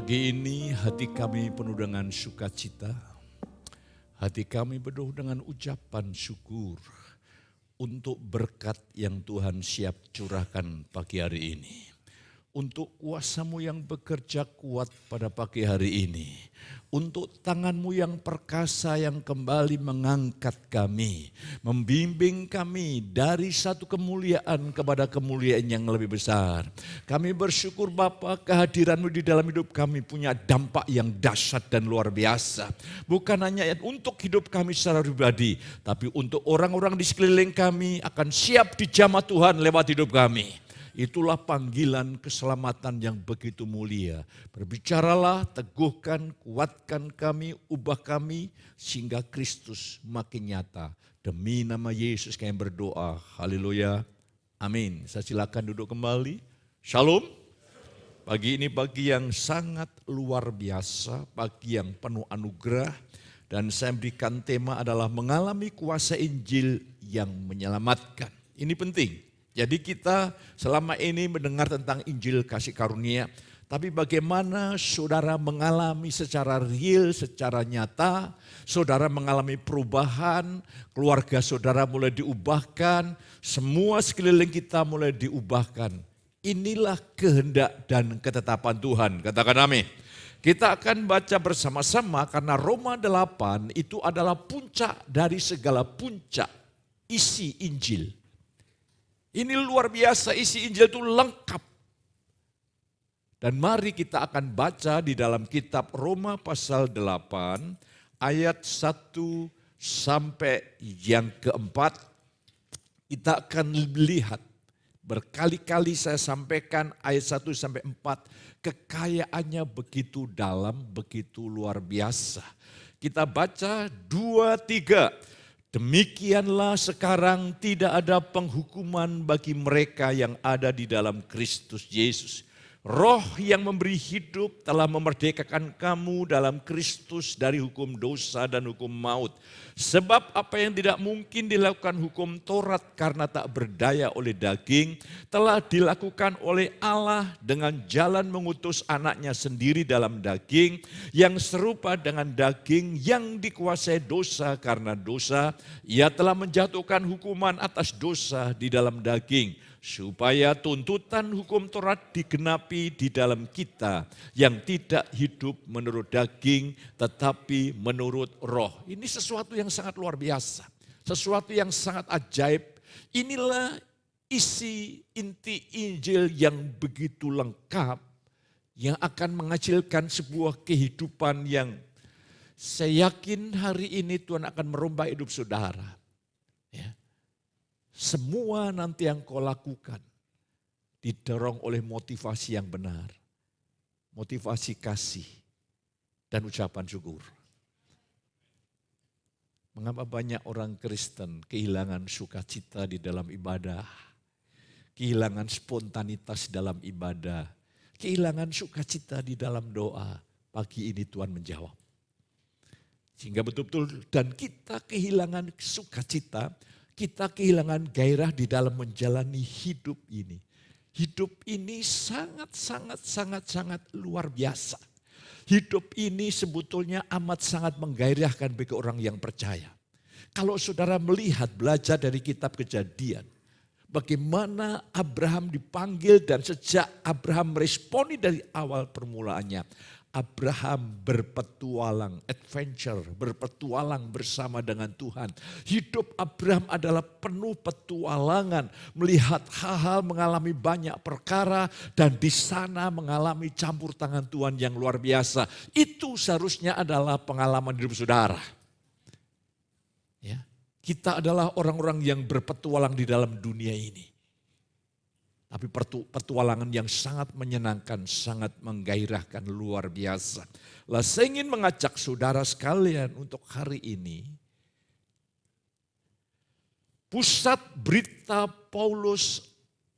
Pagi ini hati kami penuh dengan sukacita. Hati kami penuh dengan ucapan syukur untuk berkat yang Tuhan siap curahkan pagi hari ini. Untuk kuasa-Mu yang bekerja kuat pada pagi hari ini. Untuk tangan-Mu yang perkasa yang kembali mengangkat kami. Membimbing kami dari satu kemuliaan kepada kemuliaan yang lebih besar. Kami bersyukur Bapa, kehadiran-Mu di dalam hidup kami punya dampak yang dahsyat dan luar biasa. Bukan hanya untuk hidup kami secara pribadi, tapi untuk orang-orang di sekeliling kami akan siap dijamah Tuhan lewat hidup kami. Itulah panggilan keselamatan yang begitu mulia. Berbicaralah, teguhkan, kuatkan kami, ubah kami, sehingga Kristus makin nyata. Demi nama Yesus kami berdoa. Haleluya. Amin. Saya silakan duduk kembali. Shalom. Pagi ini pagi yang sangat luar biasa, pagi yang penuh anugerah. Dan saya berikan tema adalah mengalami kuasa Injil yang menyelamatkan. Ini penting. Jadi kita selama ini mendengar tentang Injil kasih karunia, tapi bagaimana saudara mengalami secara real, secara nyata, saudara mengalami perubahan, keluarga saudara mulai diubahkan, semua sekeliling kita mulai diubahkan. Inilah kehendak dan ketetapan Tuhan, katakan amin. Kita akan baca bersama-sama karena Roma 8 itu adalah puncak dari segala puncak isi Injil. Ini luar biasa, isi Injil itu lengkap. Dan mari kita akan baca di dalam kitab Roma pasal 8 ayat 1 sampai yang keempat. Kita akan lihat, berkali-kali saya sampaikan ayat 1 sampai 4, kekayaannya begitu dalam, begitu luar biasa. Kita baca 2, 3. Demikianlah sekarang tidak ada penghukuman bagi mereka yang ada di dalam Kristus Yesus. Roh yang memberi hidup telah memerdekakan kamu dalam Kristus dari hukum dosa dan hukum maut. Sebab apa yang tidak mungkin dilakukan hukum Taurat karena tak berdaya oleh daging, telah dilakukan oleh Allah dengan jalan mengutus anaknya sendiri dalam daging, yang serupa dengan daging yang dikuasai dosa karena dosa. Ia telah menjatuhkan hukuman atas dosa di dalam daging, supaya tuntutan hukum Taurat digenapi di dalam kita yang tidak hidup menurut daging tetapi menurut roh. Ini sesuatu yang sangat luar biasa, sesuatu yang sangat ajaib. Inilah isi inti Injil yang begitu lengkap, yang akan menghasilkan sebuah kehidupan yang saya yakin hari ini Tuhan akan merubah hidup saudara. Ya. Semua nanti yang kau lakukan didorong oleh motivasi yang benar. Motivasi kasih dan ucapan syukur. Mengapa banyak orang Kristen kehilangan sukacita di dalam ibadah, kehilangan spontanitas dalam ibadah, kehilangan sukacita di dalam doa. Pagi ini Tuhan menjawab. Sehingga betul-betul dan kita kehilangan sukacita, kita kehilangan gairah di dalam menjalani hidup ini. Hidup ini sangat luar biasa. Hidup ini sebetulnya amat sangat menggairahkan bagi orang yang percaya. Kalau saudara melihat, belajar dari kitab Kejadian, bagaimana Abraham dipanggil dan sejak Abraham meresponi dari awal permulaannya, Abraham berpetualang, adventure, berpetualang bersama dengan Tuhan. Hidup Abraham adalah penuh petualangan, melihat hal-hal, mengalami banyak perkara, dan di sana mengalami campur tangan Tuhan yang luar biasa. Itu seharusnya adalah pengalaman hidup saudara. Ya, kita adalah orang-orang yang berpetualang di dalam dunia ini. Tapi petualangan yang sangat menyenangkan, sangat menggairahkan, luar biasa. Lah saya ingin mengajak saudara sekalian untuk hari ini. Pusat berita Paulus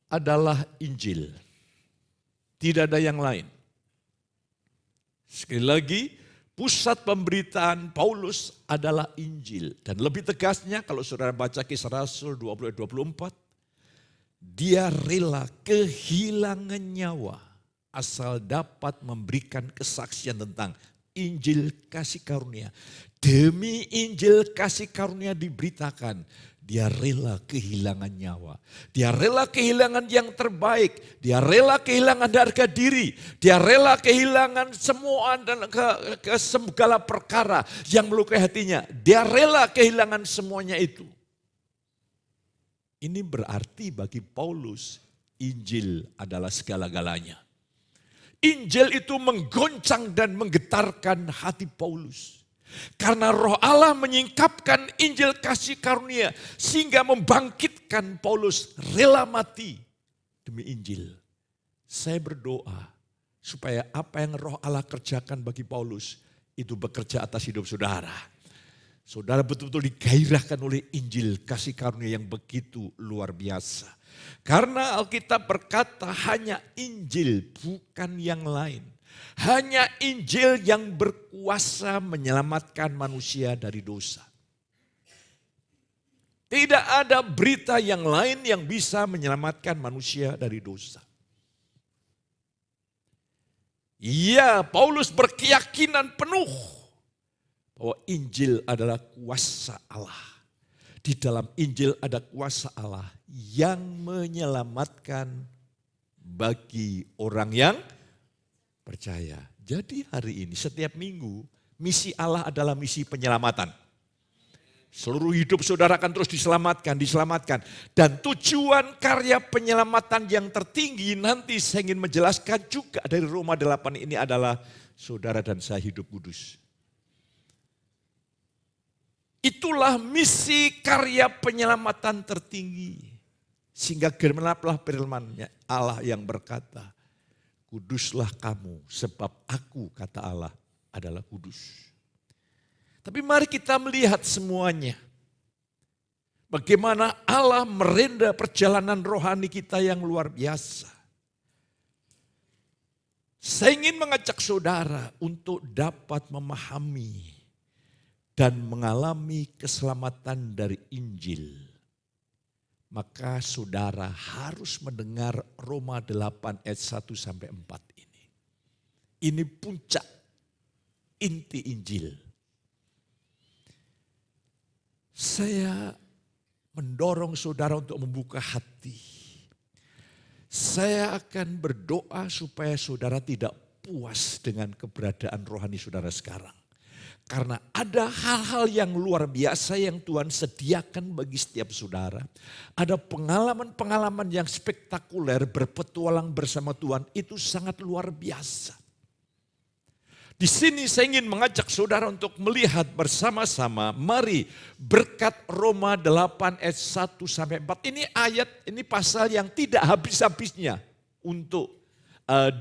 adalah Injil. Tidak ada yang lain. Sekali lagi, pusat pemberitaan Paulus adalah Injil. Dan lebih tegasnya kalau saudara baca Kisah Rasul 20-24. Dia rela kehilangan nyawa asal dapat memberikan kesaksian tentang Injil kasih karunia. Demi Injil kasih karunia diberitakan, dia rela kehilangan nyawa. Dia rela kehilangan yang terbaik. Dia rela kehilangan harga diri. Dia rela kehilangan semua dan ke segala perkara yang melukai hatinya. Dia rela kehilangan semuanya itu. Ini berarti bagi Paulus, Injil adalah segala-galanya. Injil itu menggoncang dan menggetarkan hati Paulus. Karena Roh Allah menyingkapkan Injil kasih karunia sehingga membangkitkan Paulus rela mati demi Injil. Saya berdoa supaya apa yang Roh Allah kerjakan bagi Paulus itu bekerja atas hidup saudara. Saudara betul-betul digairahkan oleh Injil kasih karunia yang begitu luar biasa. Karena Alkitab berkata hanya Injil bukan yang lain. Hanya Injil yang berkuasa menyelamatkan manusia dari dosa. Tidak ada berita yang lain yang bisa menyelamatkan manusia dari dosa. Ya, Paulus berkeyakinan penuh bahwa Injil adalah kuasa Allah. Di dalam Injil ada kuasa Allah yang menyelamatkan bagi orang yang percaya. Jadi hari ini setiap minggu misi Allah adalah misi penyelamatan. Seluruh hidup saudara akan terus diselamatkan. Dan tujuan karya penyelamatan yang tertinggi nanti saya ingin menjelaskan juga dari Roma 8 ini adalah saudara dan saya hidup kudus. Itulah misi karya penyelamatan tertinggi. Sehingga genaplah firman-Nya Allah yang berkata, kuduslah kamu sebab aku, kata Allah, adalah kudus. Tapi mari kita melihat semuanya. Bagaimana Allah merenda perjalanan rohani kita yang luar biasa. Saya ingin mengajak saudara untuk dapat memahami dan mengalami keselamatan dari Injil. Maka saudara harus mendengar Roma 8 ayat 1 sampai 4 ini. Ini puncak inti Injil. Saya mendorong saudara untuk membuka hati. Saya akan berdoa supaya saudara tidak puas dengan keberadaan rohani saudara sekarang. Karena ada hal-hal yang luar biasa yang Tuhan sediakan bagi setiap saudara. Ada pengalaman-pengalaman yang spektakuler berpetualang bersama Tuhan, itu sangat luar biasa. Di sini saya ingin mengajak saudara untuk melihat bersama-sama, mari berkat Roma 8 ayat 1 sampai 4. Ini pasal yang tidak habis-habisnya untuk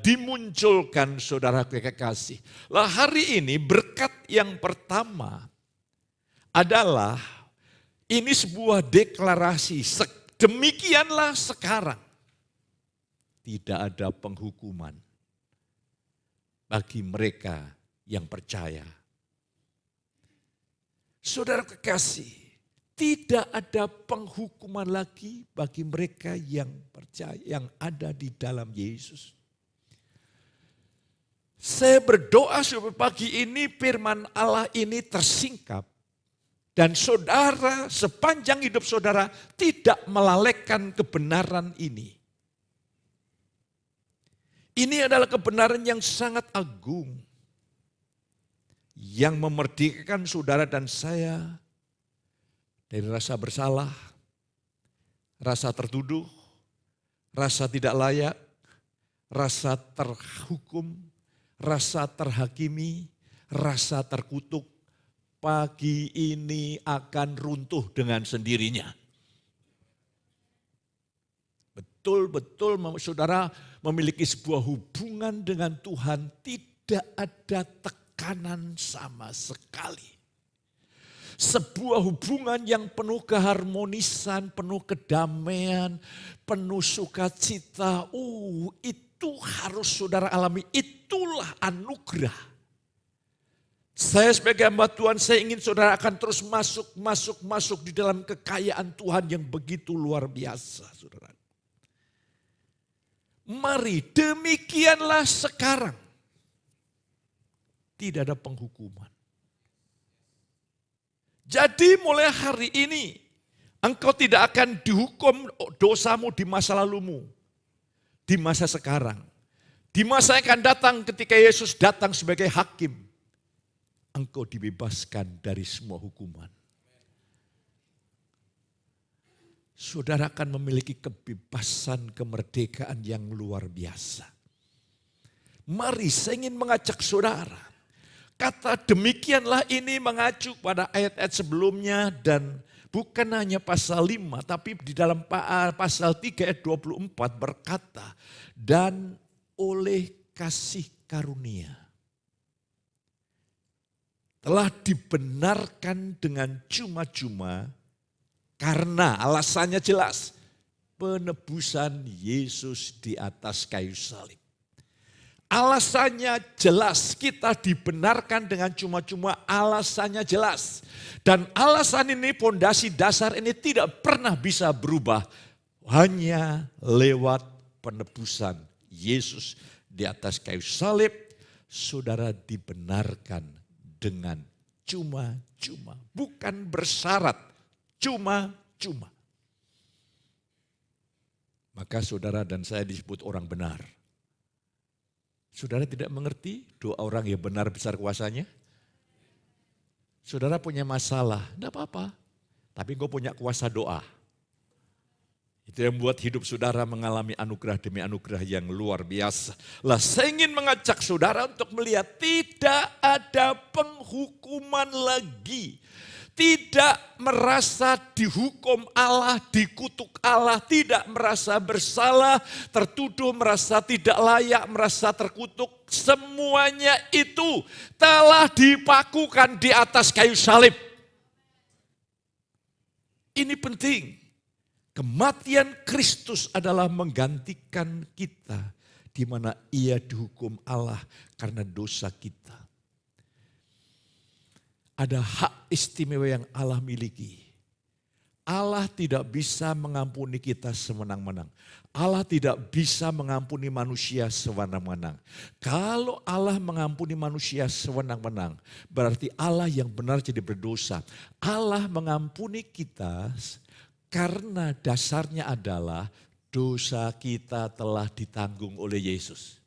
dimunculkan saudara kekasih. Lah hari ini berkat yang pertama adalah ini sebuah deklarasi. Demikianlah sekarang tidak ada penghukuman bagi mereka yang percaya. Saudara kekasih, tidak ada penghukuman lagi bagi mereka yang percaya, yang ada di dalam Yesus. Saya berdoa supaya pagi ini firman Allah ini tersingkap. Dan saudara sepanjang hidup saudara tidak melalaikan kebenaran ini. Ini adalah kebenaran yang sangat agung. Yang memerdekakan saudara dan saya dari rasa bersalah, rasa tertuduh, rasa tidak layak, rasa terhukum, rasa terhakimi, rasa terkutuk, pagi ini akan runtuh dengan sendirinya. Betul-betul saudara memiliki sebuah hubungan dengan Tuhan, tidak ada tekanan sama sekali. Sebuah hubungan yang penuh keharmonisan, penuh kedamaian, penuh sukacita. Itu harus saudara alami, itulah anugerah. Saya sebagai hamba Tuhan, saya ingin saudara akan terus masuk di dalam kekayaan Tuhan yang begitu luar biasa, saudara. Mari demikianlah sekarang. Tidak ada penghukuman. Jadi mulai hari ini engkau tidak akan dihukum dosamu di masa lalumu. Di masa sekarang. Di masa yang akan datang ketika Yesus datang sebagai hakim. Engkau dibebaskan dari semua hukuman. Saudara akan memiliki kebebasan, kemerdekaan yang luar biasa. Mari saya ingin mengajak saudara. Kata demikianlah ini mengacu pada ayat-ayat sebelumnya dan bukan hanya pasal 5 tapi di dalam pasal 3 ayat 24 berkata, dan oleh kasih karunia telah dibenarkan dengan cuma-cuma. Karena alasannya jelas, penebusan Yesus di atas kayu salib. Alasannya jelas, kita dibenarkan dengan cuma-cuma, alasannya jelas. Dan alasan ini, pondasi dasar ini tidak pernah bisa berubah. Hanya lewat penebusan Yesus di atas kayu salib, saudara dibenarkan dengan cuma-cuma. Bukan bersyarat. Cuma-cuma. Maka saudara dan saya disebut orang benar. Saudara tidak mengerti doa orang yang benar besar kuasanya? Saudara punya masalah, tidak apa-apa. Tapi engkau punya kuasa doa. Itu yang membuat hidup saudara mengalami anugerah demi anugerah yang luar biasa. Lah saya ingin mengajak saudara untuk melihat tidak ada penghukuman lagi. Tidak merasa dihukum Allah, dikutuk Allah, tidak merasa bersalah, tertuduh, merasa tidak layak, merasa terkutuk. Semuanya itu telah dipakukan di atas kayu salib. Ini penting. Kematian Kristus adalah menggantikan kita di mana ia dihukum Allah karena dosa kita. Ada hak istimewa yang Allah miliki. Allah tidak bisa mengampuni kita semenang-menang. Allah tidak bisa mengampuni manusia sewenang-wenang. Kalau Allah mengampuni manusia sewenang-wenang, berarti Allah yang benar jadi berdosa. Allah mengampuni kita karena dasarnya adalah dosa kita telah ditanggung oleh Yesus.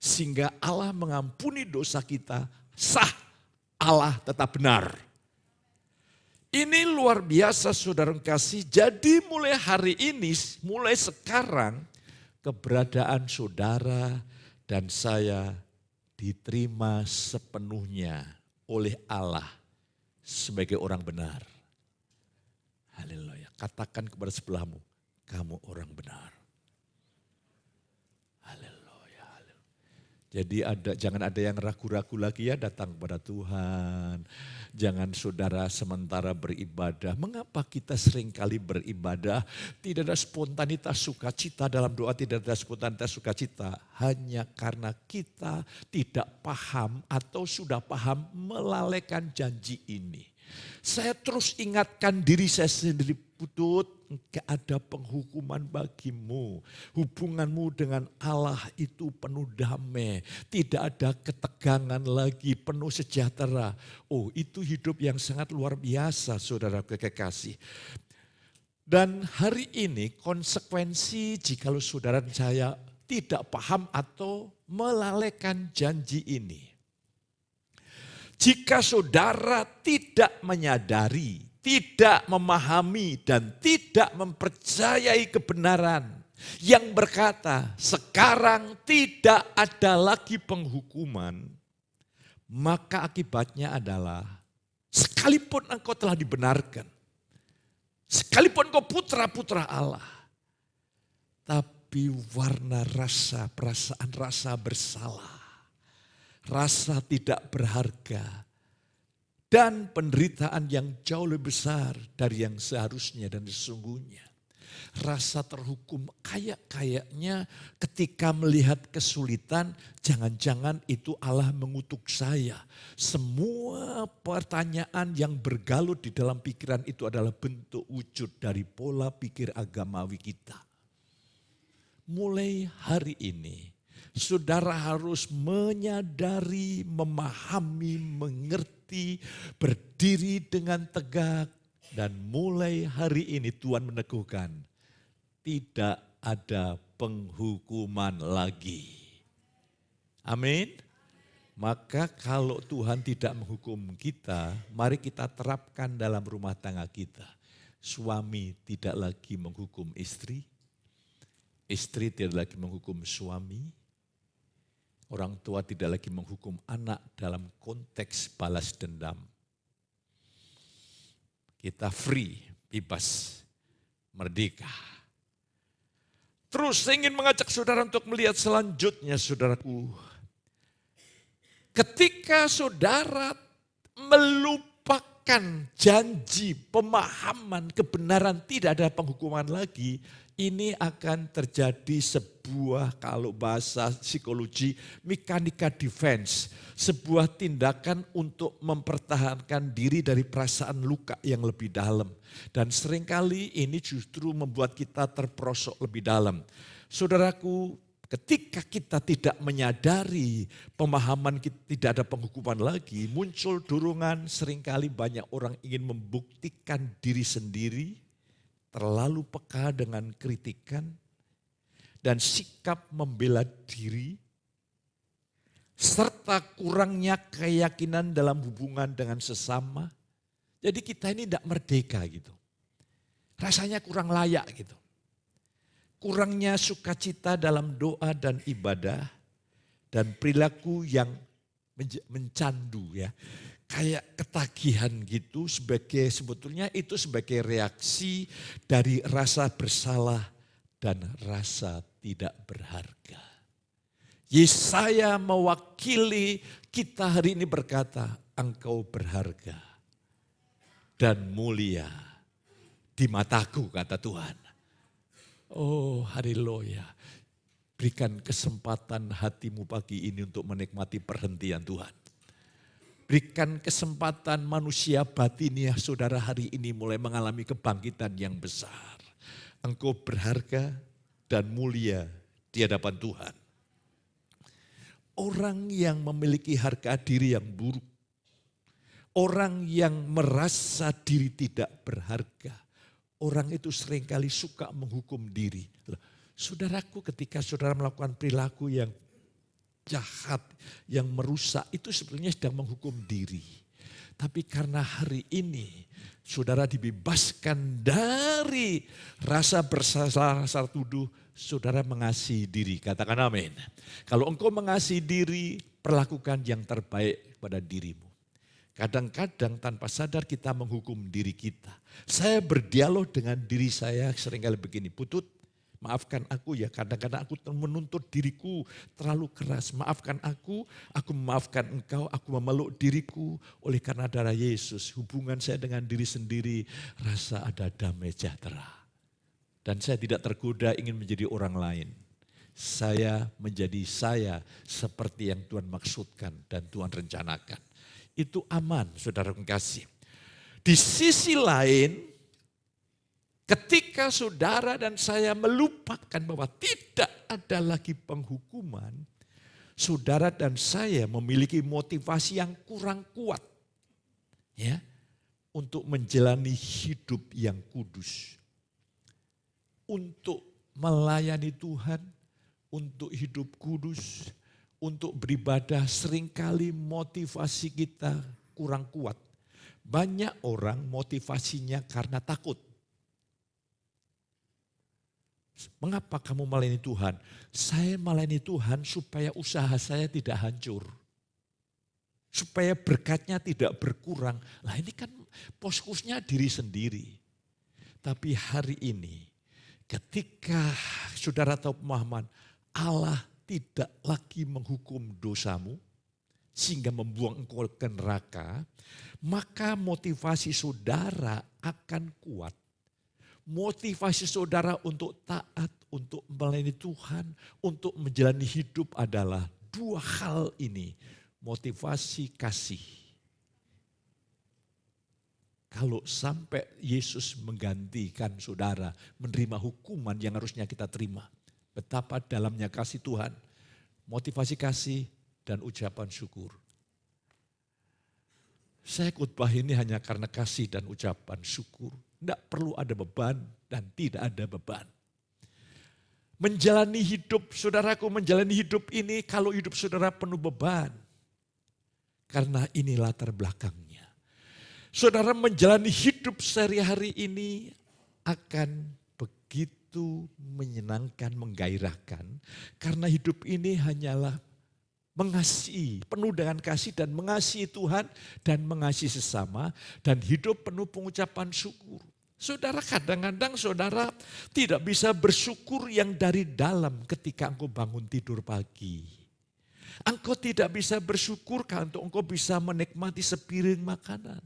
Sehingga Allah mengampuni dosa kita sah. Allah tetap benar. Ini luar biasa saudara kasih. Jadi mulai hari ini, mulai sekarang keberadaan saudara dan saya diterima sepenuhnya oleh Allah sebagai orang benar. Haleluya. Katakan kepada sebelahmu, kamu orang benar. Haleluya. Jadi jangan ada yang ragu-ragu lagi ya datang kepada Tuhan. Jangan saudara sementara beribadah. Mengapa kita seringkali beribadah? Tidak ada spontanitas sukacita dalam doa, tidak ada spontanitas sukacita. Hanya karena kita tidak paham atau sudah paham melalaikan janji ini. Saya terus ingatkan diri saya sendiri, Putut, enggak ada penghukuman bagimu. Hubunganmu dengan Allah itu penuh damai. Tidak ada ketegangan lagi, penuh sejahtera. Oh, itu hidup yang sangat luar biasa, saudara kekasih. Dan hari ini konsekuensi jikalau saudara dan saya tidak paham atau melalaikan janji ini. Jika saudara tidak menyadari, tidak memahami dan tidak mempercayai kebenaran yang berkata sekarang tidak ada lagi penghukuman, maka akibatnya adalah sekalipun engkau telah dibenarkan, sekalipun engkau putra-putra Allah, tapi warna rasa, perasaan rasa bersalah, rasa tidak berharga, dan penderitaan yang jauh lebih besar dari yang seharusnya dan sesungguhnya. Rasa terhukum kayak-kayaknya ketika melihat kesulitan, jangan-jangan itu Allah mengutuk saya. Semua pertanyaan yang bergalut di dalam pikiran itu adalah bentuk wujud dari pola pikir agamawi kita. mulai hari ini saudara harus menyadari, memahami, mengerti, berdiri dengan tegak. Dan mulai hari ini Tuhan meneguhkan, tidak ada penghukuman lagi. Amin. Maka kalau Tuhan tidak menghukum kita, mari kita terapkan dalam rumah tangga kita. Suami tidak lagi menghukum istri, istri tidak lagi menghukum suami, orang tua tidak lagi menghukum anak dalam konteks balas dendam. Kita free, bebas, merdeka. Terus saya ingin mengajak saudara untuk melihat selanjutnya, saudaraku. Ketika saudara melupakan janji, pemahaman, kebenaran, tidak ada penghukuman lagi, ini akan terjadi sebuah, kalau bahasa psikologi, mekanika defense. Sebuah tindakan untuk mempertahankan diri dari perasaan luka yang lebih dalam. Dan seringkali ini justru membuat kita terperosok lebih dalam. Saudaraku, ketika kita tidak menyadari pemahaman kita, tidak ada penghukuman lagi, muncul dorongan, seringkali banyak orang ingin membuktikan diri sendiri, terlalu peka dengan kritikan dan sikap membela diri, serta kurangnya keyakinan dalam hubungan dengan sesama. Jadi kita ini tidak merdeka gitu. Rasanya kurang layak gitu. Kurangnya sukacita dalam doa dan ibadah dan perilaku yang mencandu ya. Kayak ketagihan gitu sebetulnya itu sebagai reaksi dari rasa bersalah dan rasa tidak berharga. Yesaya mewakili kita hari ini berkata, engkau berharga dan mulia di mataku, kata Tuhan. Oh, haleluya. Berikan kesempatan hatimu pagi ini untuk menikmati perhentian Tuhan. Berikan kesempatan manusia batiniah saudara hari ini mulai mengalami kebangkitan yang besar. Engkau berharga dan mulia di hadapan Tuhan. Orang yang memiliki harga diri yang buruk, orang yang merasa diri tidak berharga, orang itu seringkali suka menghukum diri. Saudaraku, ketika saudara melakukan perilaku yang jahat, yang merusak, itu sebenarnya sedang menghukum diri. Tapi karena hari ini saudara dibebaskan dari rasa bersalah, rasa tuduh, saudara mengasihi diri. Katakan amin. Kalau engkau mengasihi diri, perlakukan yang terbaik kepada dirimu. Kadang-kadang tanpa sadar kita menghukum diri kita. Saya berdialog dengan diri saya seringkali begini, Putut, maafkan aku ya, kadang-kadang aku menuntut diriku terlalu keras. Maafkan aku memaafkan engkau, aku memeluk diriku oleh karena darah Yesus. Hubungan saya dengan diri sendiri rasa ada damai sejahtera. Dan saya tidak tergoda ingin menjadi orang lain. Saya menjadi saya seperti yang Tuhan maksudkan dan Tuhan rencanakan. Itu aman, saudara kasih. Di sisi lain, ketika saudara dan saya melupakan bahwa tidak ada lagi penghukuman, saudara dan saya memiliki motivasi yang kurang kuat ya untuk menjalani hidup yang kudus. Untuk melayani Tuhan, untuk hidup kudus, untuk beribadah, seringkali motivasi kita kurang kuat. Banyak orang motivasinya karena takut. Mengapa kamu melayani Tuhan? Saya melayani Tuhan supaya usaha saya tidak hancur. Supaya berkatnya tidak berkurang. Lah ini kan fokusnya diri sendiri. Tapi hari ini ketika saudara tahu pemahaman Allah tidak lagi menghukum dosamu sehingga membuang engkau ke neraka, maka motivasi saudara akan kuat. Motivasi saudara untuk taat, untuk melayani Tuhan, untuk menjalani hidup adalah dua hal ini. Motivasi kasih. Kalau sampai Yesus menggantikan saudara menerima hukuman yang harusnya kita terima, Betapa dalamnya kasih Tuhan, motivasi kasih dan ucapan syukur. Saya khotbah ini hanya karena kasih dan ucapan syukur. Tidak perlu ada beban dan tidak ada beban. Menjalani hidup, saudaraku menjalani hidup ini kalau hidup saudara penuh beban. Karena ini latar belakangnya. Saudara menjalani hidup sehari-hari ini akan begitu menyenangkan, menggairahkan. Karena hidup ini hanyalah mengasihi, penuh dengan kasih dan mengasihi Tuhan dan mengasihi sesama. Dan hidup penuh pengucapan syukur. Saudara kadang-kadang saudara tidak bisa bersyukur yang dari dalam ketika engkau bangun tidur pagi. Engkau tidak bisa bersyukur kalau engkau bisa menikmati sepiring makanan.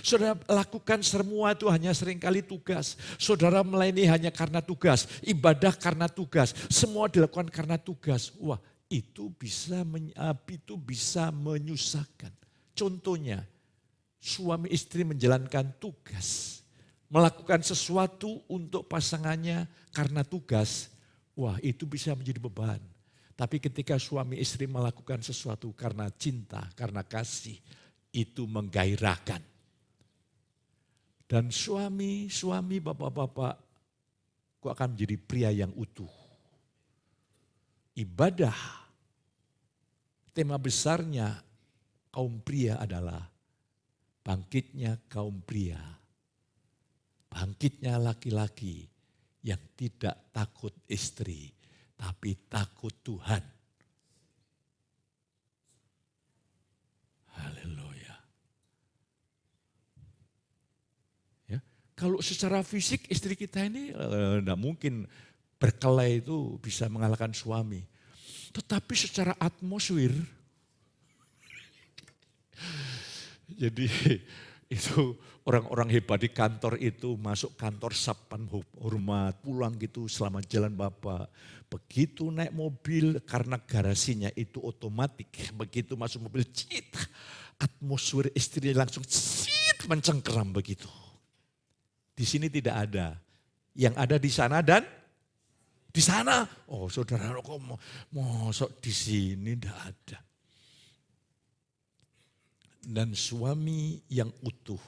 Saudara lakukan semua itu hanya seringkali tugas. Saudara melayani hanya karena tugas. Ibadah karena tugas. Semua dilakukan karena tugas. Wah, itu bisa menyusahkan. Contohnya, suami istri menjalankan tugas. Melakukan sesuatu untuk pasangannya karena tugas. Wah, itu bisa menjadi beban. Tapi ketika suami istri melakukan sesuatu karena cinta, karena kasih, itu menggairahkan. Dan suami, bapak-bapak, kau akan menjadi pria yang utuh. Ibadah, tema besarnya kaum pria adalah bangkitnya kaum pria. Bangkitnya laki-laki yang tidak takut istri, tapi takut Tuhan. Haleluya. Ya, kalau secara fisik istri kita ini tidak mungkin berkelahi itu bisa mengalahkan suami. Tetapi secara atmosfer, jadi itu orang-orang hebat di kantor itu masuk kantor sapan hormat, pulang gitu selamat jalan Bapak. Begitu naik mobil karena garasinya itu otomatis, begitu masuk mobil cit, atmosfer istrinya langsung cit mencengkeram begitu. Di sini tidak ada, yang ada di sana dan di sana. Oh saudara kok mosok di sini tidak ada. Dan suami yang utuh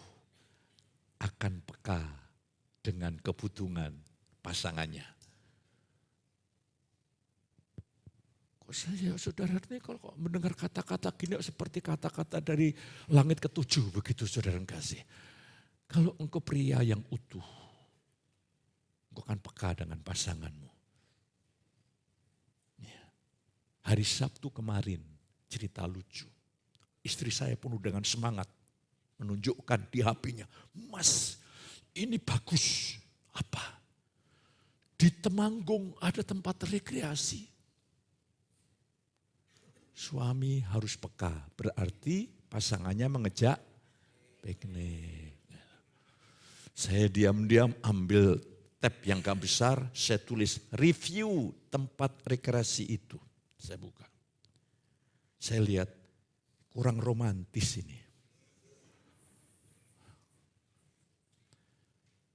akan peka dengan kebutuhan pasangannya. Kok saya saudara ini kalau mendengar kata-kata gini seperti kata-kata dari langit ketujuh begitu saudara kasih. Kalau engkau pria yang utuh, engkau akan peka dengan pasanganmu. Ya. Hari Sabtu kemarin cerita lucu. Istri saya penuh dengan semangat menunjukkan di HP-nya, Mas ini bagus. Apa? Di Temanggung ada tempat rekreasi. Suami harus peka, berarti pasangannya mengejak piknik. Saya diam-diam ambil tab yang agak besar, saya tulis review tempat rekreasi itu. Saya buka. Saya lihat kurang romantis ini.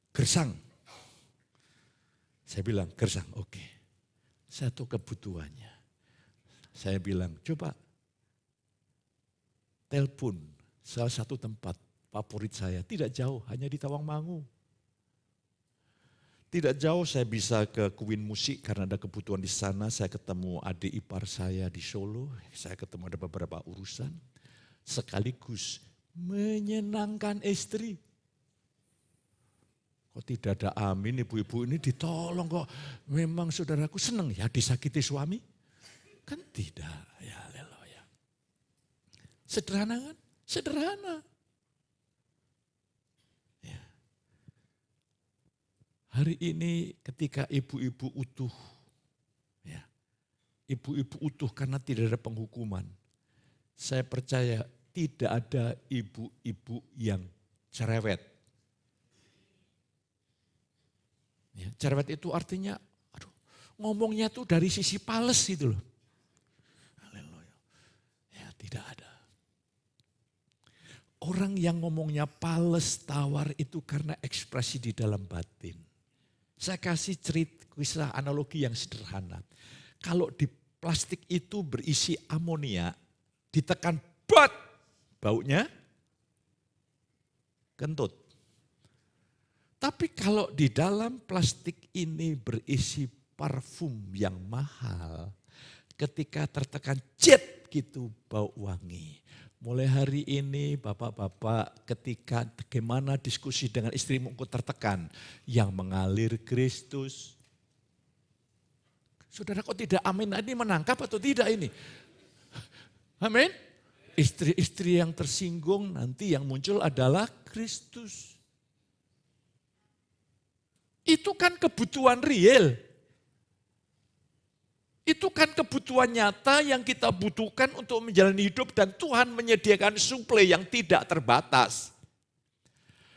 Gersang. Saya bilang gersang, oke. Saya tahu kebutuhannya. Saya bilang coba telepon salah satu tempat favorit saya. Tidak jauh, hanya di Tawangmangu. Tidak jauh saya bisa ke Queen Musik karena ada kebutuhan di sana. Saya ketemu adik ipar saya di Solo. Saya ketemu ada beberapa urusan. Sekaligus menyenangkan istri. Kok tidak ada amin ibu-ibu ini ditolong kok. Memang saudaraku senang ya disakiti suami? Kan tidak. Ya haleluya. Sederhana kan? Sederhana. Ya. Hari ini ketika ibu-ibu utuh. Ya. Ibu-ibu utuh karena tidak ada penghukuman. Saya percaya tidak ada ibu-ibu yang cerewet. Ya, cerewet itu artinya, ngomongnya tuh dari sisi pales gitu loh. Haleluya. Ya tidak ada. Orang yang ngomongnya pales, tawar itu karena ekspresi di dalam batin. Saya kasih kisah analogi yang sederhana. Kalau di plastik itu berisi amonia, ditekan bat, baunya kentut. Tapi kalau di dalam plastik ini berisi parfum yang mahal, ketika tertekan jet gitu bau wangi. Mulai hari ini bapak-bapak ketika bagaimana diskusi dengan istrimu kok tertekan, yang mengalir Kristus. Saudara kok tidak amin, ini menangkap atau tidak ini? Amin. Istri-istri yang tersinggung nanti yang muncul adalah Kristus. Itu kan kebutuhan real. Itu kan kebutuhan nyata yang kita butuhkan untuk menjalani hidup dan Tuhan menyediakan suplai yang tidak terbatas.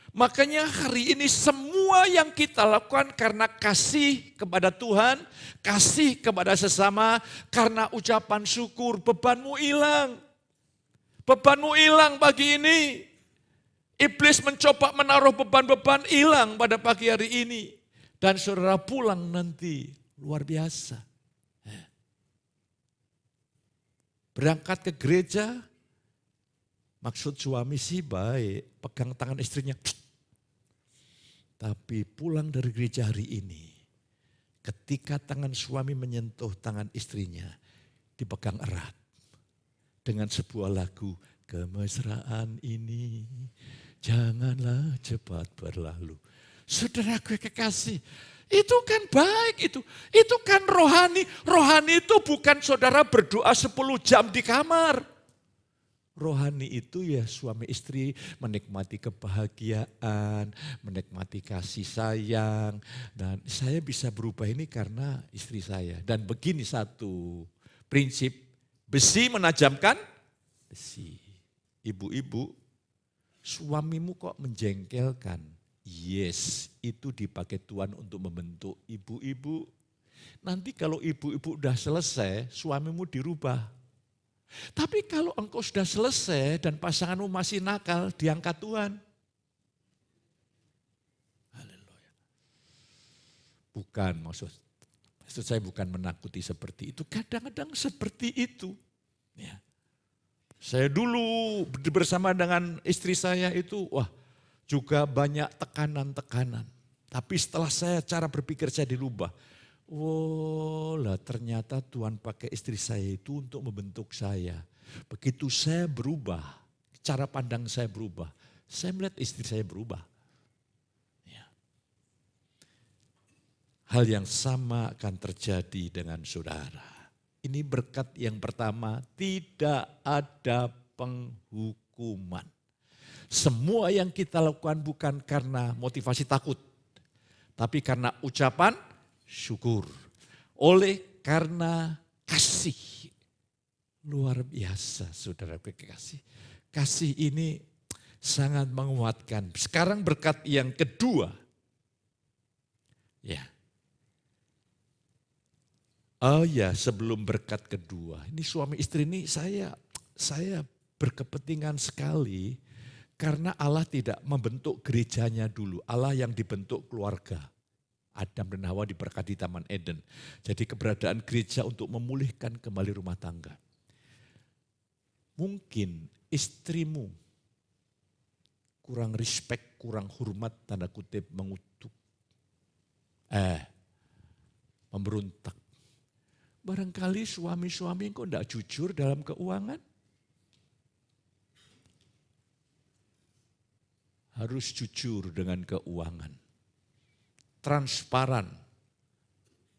Makanya hari ini semua yang kita lakukan karena kasih kepada Tuhan, kasih kepada sesama, karena ucapan syukur, bebanmu hilang. Bebanmu hilang pagi ini. Iblis mencoba menaruh beban-beban hilang pada pagi hari ini. Dan saudara pulang nanti luar biasa. Berangkat ke gereja, maksud suami sih baik, pegang tangan istrinya. Tapi pulang dari gereja hari ini, ketika tangan suami menyentuh tangan istrinya, dipegang erat. Dengan sebuah lagu, kemesraan ini janganlah cepat berlalu. Saudara gue kekasih, itu kan baik itu. Itu kan rohani. Rohani itu bukan saudara berdoa 10 jam di kamar. Rohani itu ya suami istri menikmati kebahagiaan, menikmati kasih sayang. Dan saya bisa berubah ini karena istri saya. Dan begini satu prinsip, besi menajamkan besi. Ibu-ibu, suamimu kok menjengkelkan? Yes, itu dipakai Tuhan untuk membentuk ibu-ibu. Nanti kalau ibu-ibu udah selesai, suamimu dirubah. Tapi kalau engkau sudah selesai dan pasanganmu masih nakal, diangkat Tuhan. Haleluya. Bukan maksud saya bukan menakuti seperti itu. Kadang-kadang seperti itu. Ya. Saya dulu bersama dengan istri saya itu, juga banyak tekanan-tekanan. Tapi setelah cara berpikir saya dirubah. Ternyata Tuhan pakai istri saya itu untuk membentuk saya. Begitu saya berubah, cara pandang saya berubah. Saya melihat istri saya berubah. Ya. Hal yang sama akan terjadi dengan saudara. Ini berkat yang pertama, tidak ada penghukuman. Semua yang kita lakukan bukan karena motivasi takut, tapi karena ucapan syukur. Oleh karena kasih. Luar biasa saudara kekasih. Kasih ini sangat menguatkan. Sekarang berkat yang kedua. Ya. Sebelum berkat kedua. Ini suami istri ini saya berkepentingan sekali. Karena Allah tidak membentuk gerejanya dulu, Allah yang dibentuk keluarga. Adam dan Hawa diberkati di Taman Eden. Jadi keberadaan gereja untuk memulihkan kembali rumah tangga. Mungkin istrimu kurang respect, kurang hormat, tanda kutip mengutuk. Memberontak. Barangkali suami-suami kok tidak jujur dalam keuangan. Harus jujur dengan keuangan. Transparan.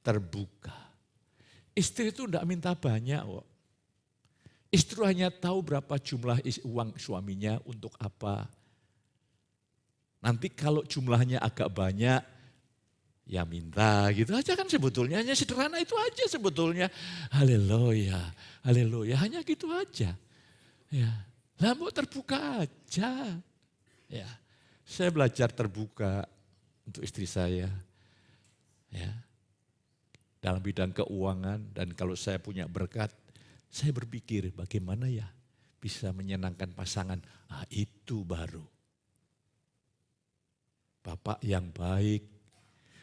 Terbuka. Istri itu tidak minta banyak kok. Istri hanya tahu berapa jumlah uang suaminya untuk apa. Nanti kalau jumlahnya agak banyak, ya minta gitu aja kan sebetulnya. Hanya sederhana itu aja sebetulnya. Haleluya, haleluya, hanya gitu aja. Ya, lah mau terbuka aja. Ya. Saya belajar terbuka untuk istri saya, ya, dalam bidang keuangan dan kalau saya punya berkat, saya berpikir bagaimana ya bisa menyenangkan pasangan. Itu baru Bapak yang baik.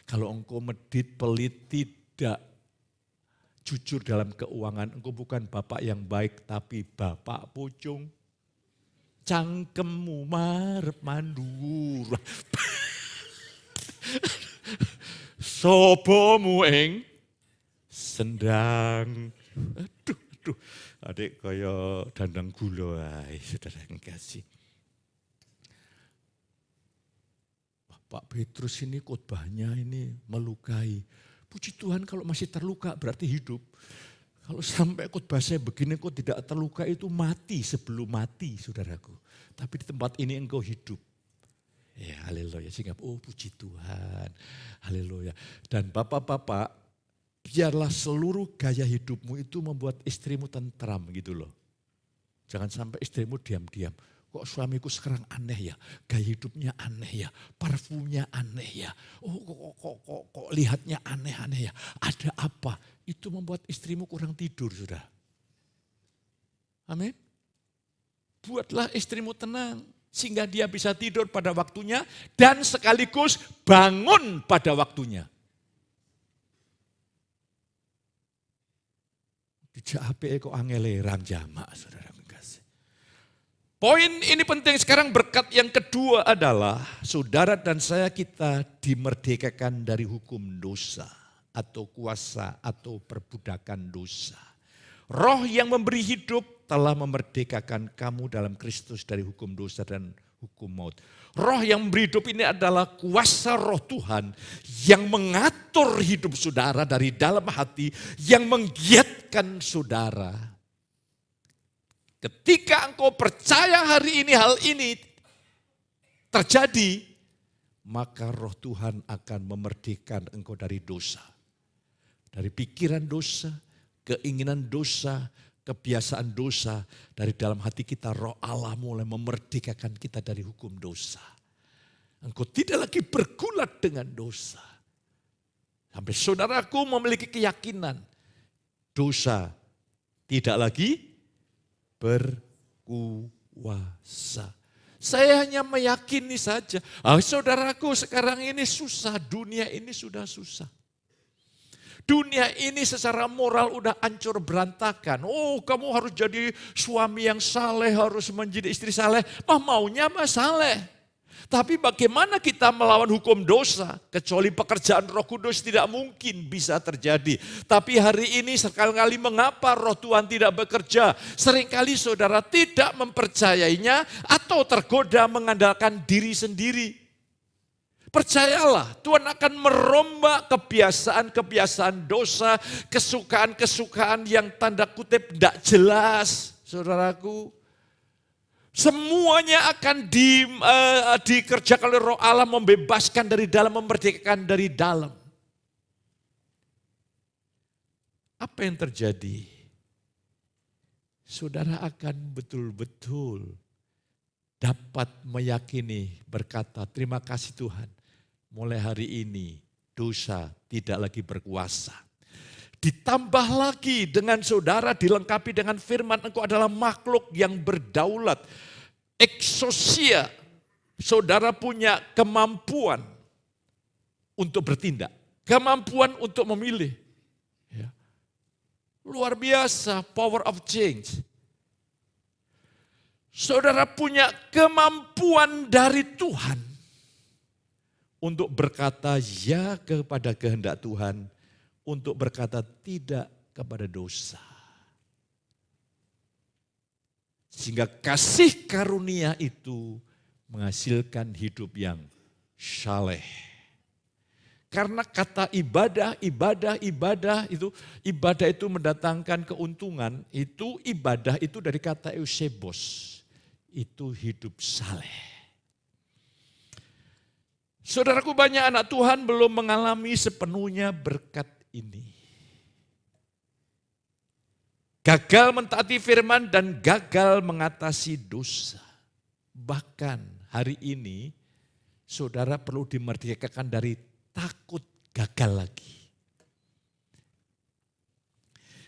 Kalau engkau medit, pelit, tidak jujur dalam keuangan, engkau bukan bapak yang baik, tapi bapak pucung. Cangkemmu marep mandur. Sopomu ing sendang. Aduh, adik kaya dandang gula, saudara yang kasih. Pak Petrus ini khotbahnya ini melukai. Puji Tuhan kalau masih terluka berarti hidup. Kalau sampai khotbah saya begini kok tidak terluka itu mati sebelum mati saudaraku. Tapi di tempat ini engkau hidup. Ya haleluya, sehingga puji Tuhan. Haleluya. Dan bapak-bapak, biarlah seluruh gaya hidupmu itu membuat istrimu tentram gitu loh. Jangan sampai istrimu diam-diam. Kok suamiku sekarang aneh ya, gaya hidupnya aneh ya, parfumnya aneh ya, kok lihatnya aneh-aneh ya, ada apa? Itu membuat istrimu kurang tidur sudah. Amin. Buatlah istrimu tenang, sehingga dia bisa tidur pada waktunya dan sekaligus bangun pada waktunya. Dijak HP kok angele ram jamak saudara. Poin ini penting sekarang, berkat yang kedua adalah saudara dan saya kita dimerdekakan dari hukum dosa atau kuasa atau perbudakan dosa. Roh yang memberi hidup telah memerdekakan kamu dalam Kristus dari hukum dosa dan hukum maut. Roh yang memberi hidup ini adalah kuasa roh Tuhan yang mengatur hidup saudara dari dalam hati, yang menggiatkan saudara. Ketika engkau percaya hari ini hal ini terjadi, maka roh Tuhan akan memerdekakan engkau dari dosa. Dari pikiran dosa, keinginan dosa, kebiasaan dosa. Dari dalam hati kita roh Allah mulai memerdekakan kita dari hukum dosa. Engkau tidak lagi bergulat dengan dosa. Sampai saudaraku memiliki keyakinan dosa tidak lagi berkuasa. Saya hanya meyakini saja. Saudaraku sekarang ini susah, dunia ini sudah susah. Dunia ini secara moral udah hancur berantakan. Oh kamu harus jadi suami yang saleh, harus menjadi istri saleh. Maunya mah saleh. Tapi bagaimana kita melawan hukum dosa? Kecuali pekerjaan Roh Kudus tidak mungkin bisa terjadi. Tapi hari ini sekali-kali mengapa Roh Tuhan tidak bekerja? Seringkali saudara tidak mempercayainya atau tergoda mengandalkan diri sendiri. Percayalah, Tuhan akan merombak kebiasaan-kebiasaan dosa, kesukaan-kesukaan yang tanda kutip tidak jelas, saudaraku. Semuanya akan dikerjakan oleh Roh Allah, membebaskan dari dalam, memerdekakan dari dalam. Apa yang terjadi? Saudara akan betul-betul dapat meyakini, berkata, terima kasih Tuhan. Mulai hari ini dosa tidak lagi berkuasa. Ditambah lagi dengan saudara dilengkapi dengan firman, engkau adalah makhluk yang berdaulat. Exousia, saudara punya kemampuan untuk bertindak. Kemampuan untuk memilih. Ya. Luar biasa, power of change. Saudara punya kemampuan dari Tuhan untuk berkata ya kepada kehendak Tuhan, untuk berkata tidak kepada dosa. Sehingga kasih karunia itu menghasilkan hidup yang saleh. Karena kata ibadah itu mendatangkan keuntungan, itu ibadah itu dari kata eusebos, itu hidup saleh. Saudaraku, banyak anak Tuhan belum mengalami sepenuhnya berkat ini. Gagal mentaati firman dan gagal mengatasi dosa. Bahkan hari ini saudara perlu dimerdekakan dari takut gagal lagi.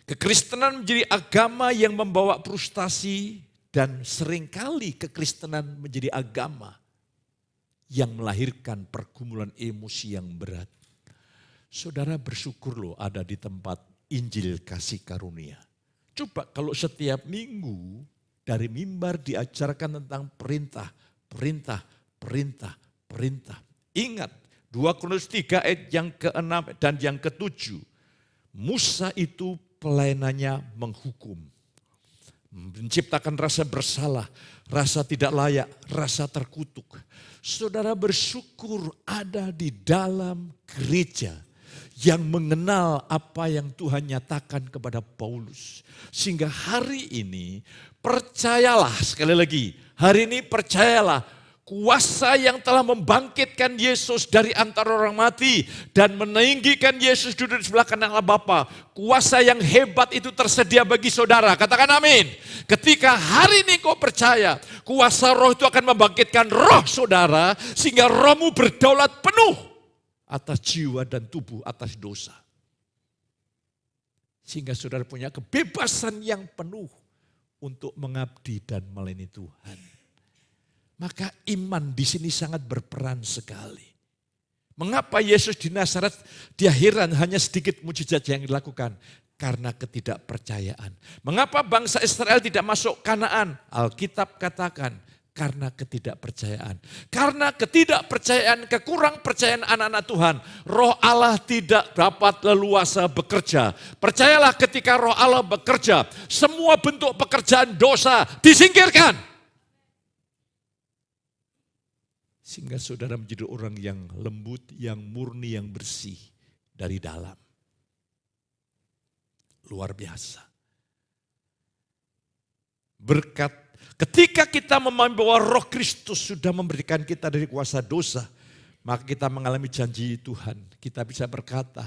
Kekristenan menjadi agama yang membawa frustasi dan seringkali kekristenan menjadi agama yang melahirkan pergumulan emosi yang berat. Saudara bersyukur loh ada di tempat Injil kasih karunia. Coba kalau setiap minggu dari mimbar diajarkan tentang perintah, perintah, perintah, perintah. Ingat 2 Korintus 3 ayat yang ke-6 dan yang ke-7. Musa itu pelayanannya menghukum. Menciptakan rasa bersalah, rasa tidak layak, rasa terkutuk. Saudara bersyukur ada di dalam gereja yang mengenal apa yang Tuhan nyatakan kepada Paulus. Sehingga hari ini percayalah, sekali lagi, hari ini percayalah, kuasa yang telah membangkitkan Yesus dari antara orang mati dan meninggikan Yesus duduk di sebelah kanan Allah Bapa. Kuasa yang hebat itu tersedia bagi saudara. Katakan amin. Ketika hari ini kau percaya, kuasa roh itu akan membangkitkan roh saudara sehingga rohmu berdaulat penuh atas jiwa dan tubuh, atas dosa. Sehingga saudara punya kebebasan yang penuh untuk mengabdi dan melayani Tuhan. Maka iman di sini sangat berperan sekali. Mengapa Yesus di Nazaret dia heran hanya sedikit mujizat yang dilakukan? Karena ketidakpercayaan. Mengapa bangsa Israel tidak masuk Kanaan? Alkitab katakan karena ketidakpercayaan. Karena ketidakpercayaan, kekurang percayaan anak-anak Tuhan. Roh Allah tidak dapat leluasa bekerja. Percayalah ketika roh Allah bekerja, semua bentuk pekerjaan dosa disingkirkan. Sehingga saudara menjadi orang yang lembut, yang murni, yang bersih dari dalam. Luar biasa. Berkat ketika kita memahami bahwa Roh Kristus sudah memberikan kita dari kuasa dosa, maka kita mengalami janji Tuhan. Kita bisa berkata,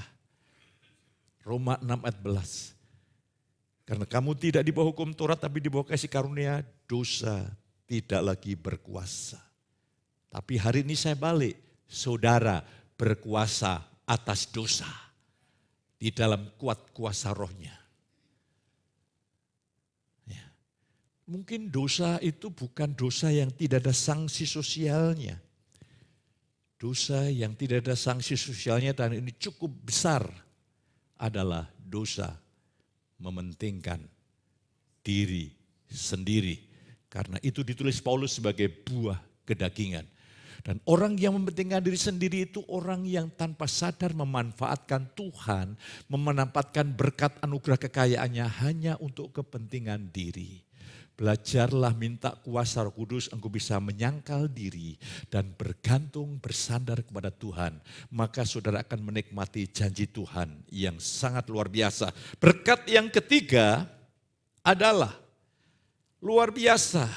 Roma 6 ayat 11. Karena kamu tidak di bawah hukum Taurat tapi di bawah kasih karunia, dosa tidak lagi berkuasa. Tapi hari ini saya balik, saudara berkuasa atas dosa di dalam kuat kuasa rohnya. Ya. Mungkin dosa itu bukan dosa yang tidak ada sanksi sosialnya. Dosa yang tidak ada sanksi sosialnya dan ini cukup besar adalah dosa mementingkan diri sendiri. Karena itu ditulis Paulus sebagai buah kedagingan. Dan orang yang mementingkan diri sendiri itu orang yang tanpa sadar memanfaatkan Tuhan, memanfaatkan berkat anugerah kekayaannya hanya untuk kepentingan diri. Belajarlah minta kuasa Roh Kudus, engkau bisa menyangkal diri dan bergantung bersandar kepada Tuhan. Maka saudara akan menikmati janji Tuhan yang sangat luar biasa. Berkat yang ketiga adalah luar biasa.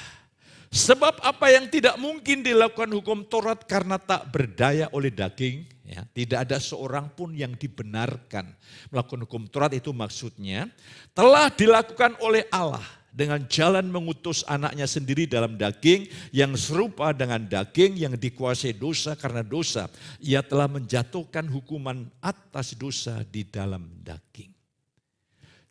Sebab apa yang tidak mungkin dilakukan hukum Taurat karena tak berdaya oleh daging, ya, tidak ada seorang pun yang dibenarkan melakukan hukum Taurat itu maksudnya telah dilakukan oleh Allah dengan jalan mengutus anaknya sendiri dalam daging yang serupa dengan daging yang dikuasai dosa karena dosa. Ia telah menjatuhkan hukuman atas dosa di dalam daging.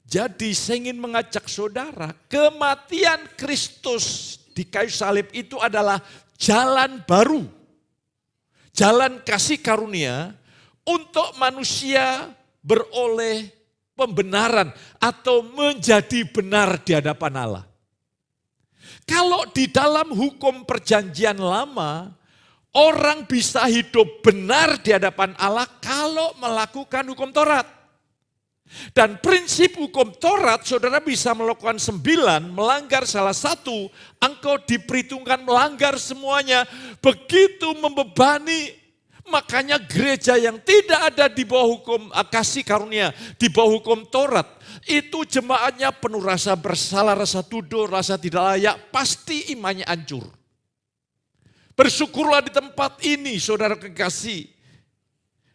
Jadi saya ingin mengajak saudara, kematian Kristus di kayu salib itu adalah jalan baru. Jalan kasih karunia untuk manusia beroleh pembenaran atau menjadi benar di hadapan Allah. Kalau di dalam hukum perjanjian lama, orang bisa hidup benar di hadapan Allah kalau melakukan hukum Taurat. Dan prinsip hukum Taurat, saudara bisa melakukan 9, melanggar salah satu, engkau diperhitungkan melanggar semuanya. Begitu membebani, makanya gereja yang tidak ada di bawah hukum kasih karunia, di bawah hukum Taurat, itu jemaatnya penuh rasa bersalah, rasa tuduh, rasa tidak layak, pasti imannya hancur. Bersyukurlah di tempat ini, saudara kekasih.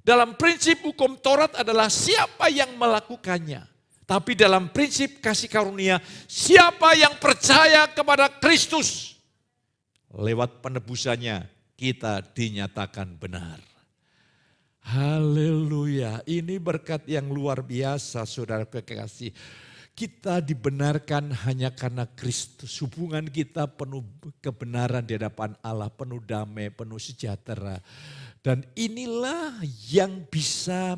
Dalam prinsip hukum Taurat adalah siapa yang melakukannya. Tapi dalam prinsip kasih karunia, siapa yang percaya kepada Kristus. Lewat penebusannya kita dinyatakan benar. Haleluya, ini berkat yang luar biasa saudara kekasih. Kita dibenarkan hanya karena Kristus. Hubungan kita penuh kebenaran di hadapan Allah, penuh damai, penuh sejahtera. Dan inilah yang bisa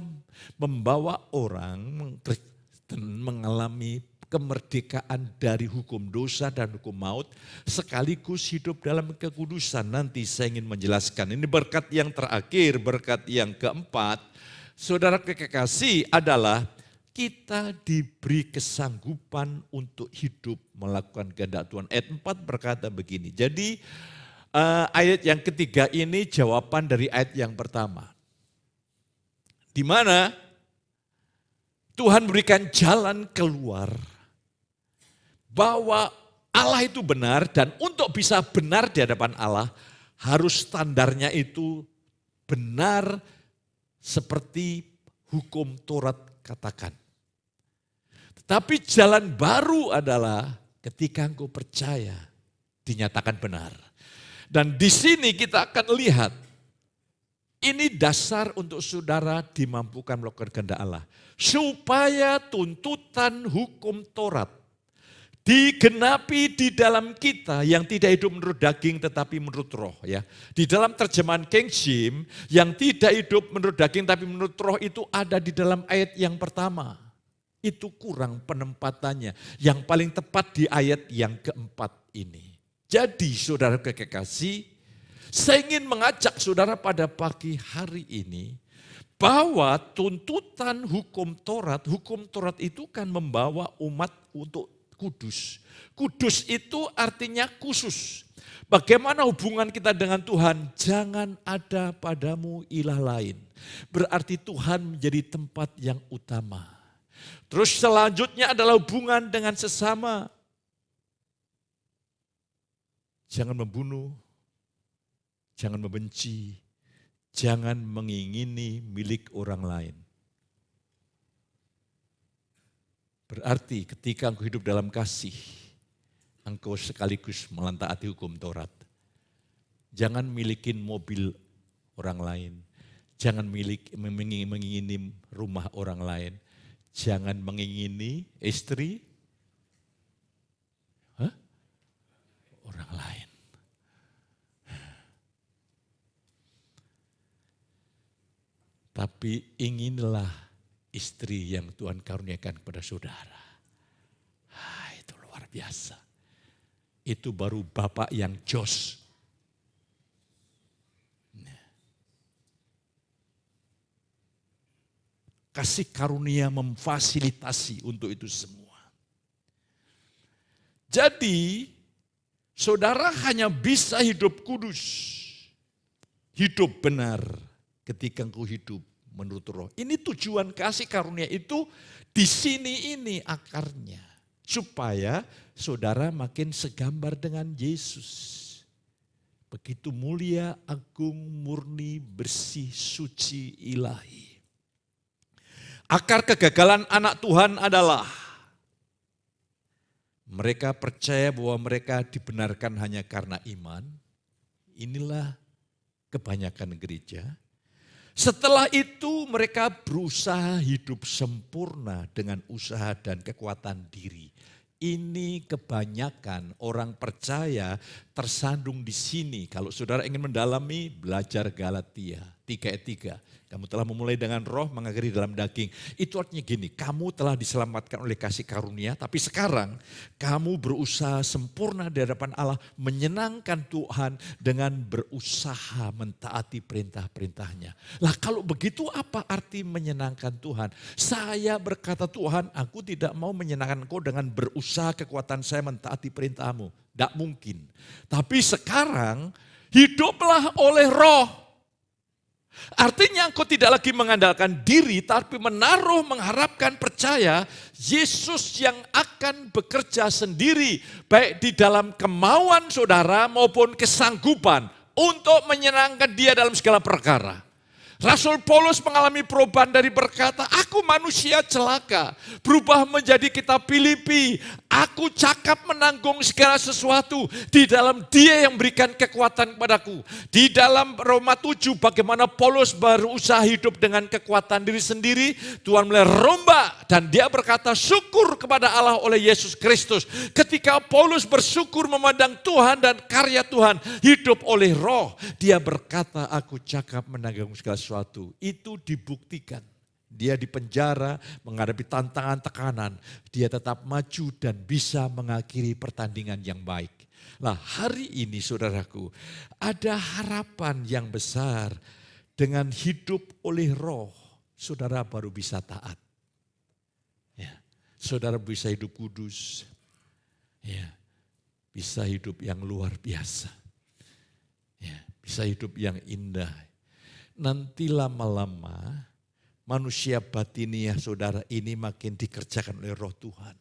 membawa orang mengalami kemerdekaan dari hukum dosa dan hukum maut, sekaligus hidup dalam kekudusan. Nanti saya ingin menjelaskan. Ini berkat yang terakhir, berkat yang keempat. Saudara kekasih adalah kita diberi kesanggupan untuk hidup melakukan kehendak Tuhan. Ayat 4 berkata begini, jadi ayat yang ketiga ini jawaban dari ayat yang pertama. Di mana Tuhan berikan jalan keluar bahwa Allah itu benar, dan untuk bisa benar di hadapan Allah harus standarnya itu benar seperti hukum Taurat katakan. Tetapi jalan baru adalah ketika engkau percaya dinyatakan benar. Dan di sini kita akan lihat ini dasar untuk saudara dimampukan melakukan kehendak Allah. Supaya tuntutan hukum Taurat digenapi di dalam kita yang tidak hidup menurut daging tetapi menurut roh. Ya. Di dalam terjemahan King James, yang tidak hidup menurut daging tapi menurut roh itu ada di dalam ayat yang pertama. Itu kurang penempatannya. Yang paling tepat di ayat yang keempat ini. Jadi saudara kekasih, saya ingin mengajak saudara pada pagi hari ini bahwa tuntutan hukum Taurat itu kan membawa umat untuk kudus. Kudus itu artinya khusus. Bagaimana hubungan kita dengan Tuhan? Jangan ada padamu ilah lain. Berarti Tuhan menjadi tempat yang utama. Terus selanjutnya adalah hubungan dengan sesama. Jangan membunuh, jangan membenci, jangan mengingini milik orang lain. Berarti ketika engkau hidup dalam kasih, engkau sekaligus melentaati hukum Taurat. Jangan milikin mobil orang lain, jangan mengingini rumah orang lain, jangan mengingini istri orang lain. Tapi inginilah istri yang Tuhan karuniakan kepada saudara. Itu luar biasa. Itu baru bapak yang jos. Kasih karunia memfasilitasi untuk itu semua. Jadi, saudara hanya bisa hidup kudus, hidup benar ketika engkau hidup menurut roh. Ini tujuan kasih karunia itu di sini ini akarnya. Supaya saudara makin segambar dengan Yesus. Begitu mulia, agung, murni, bersih, suci, ilahi. Akar kegagalan anak Tuhan adalah mereka percaya bahwa mereka dibenarkan hanya karena iman. Inilah kebanyakan gereja. Setelah itu mereka berusaha hidup sempurna dengan usaha dan kekuatan diri. Ini kebanyakan orang percaya tersandung di sini. Kalau saudara ingin mendalami, belajar Galatia 3:3. Kamu telah memulai dengan roh, mengakhiri dalam daging. Itu artinya gini, kamu telah diselamatkan oleh kasih karunia, tapi sekarang kamu berusaha sempurna di hadapan Allah, menyenangkan Tuhan dengan berusaha mentaati perintah-perintahnya. Lah kalau begitu apa arti menyenangkan Tuhan? Saya berkata, Tuhan, aku tidak mau menyenangkan Engkau dengan berusaha kekuatan saya mentaati perintahmu. Tidak mungkin. Tapi sekarang hiduplah oleh roh. Artinya engkau tidak lagi mengandalkan diri, tapi menaruh, mengharapkan, percaya Yesus yang akan bekerja sendiri, baik di dalam kemauan saudara maupun kesanggupan untuk menyenangkan Dia dalam segala perkara. Rasul Paulus mengalami perubahan dari berkata, aku manusia celaka, berubah menjadi kitab Filipi. Aku cakap menanggung segala sesuatu di dalam Dia yang berikan kekuatan kepadaku. Di dalam Roma 7 bagaimana Paulus berusaha hidup dengan kekuatan diri sendiri, Tuhan mulai rombak dan dia berkata syukur kepada Allah oleh Yesus Kristus. Ketika Paulus bersyukur memandang Tuhan dan karya Tuhan, hidup oleh roh, dia berkata aku cakap menanggung segala sesuatu. Itu dibuktikan dia di penjara, menghadapi tantangan tekanan, dia tetap maju dan bisa mengakhiri pertandingan yang baik. Nah, hari ini saudaraku, ada harapan yang besar dengan hidup oleh Roh, saudara baru bisa taat. Ya, saudara bisa hidup kudus. Ya, bisa hidup yang luar biasa. Ya, bisa hidup yang indah. Nanti lama-lama manusia batiniah saudara ini makin dikerjakan oleh Roh Tuhan.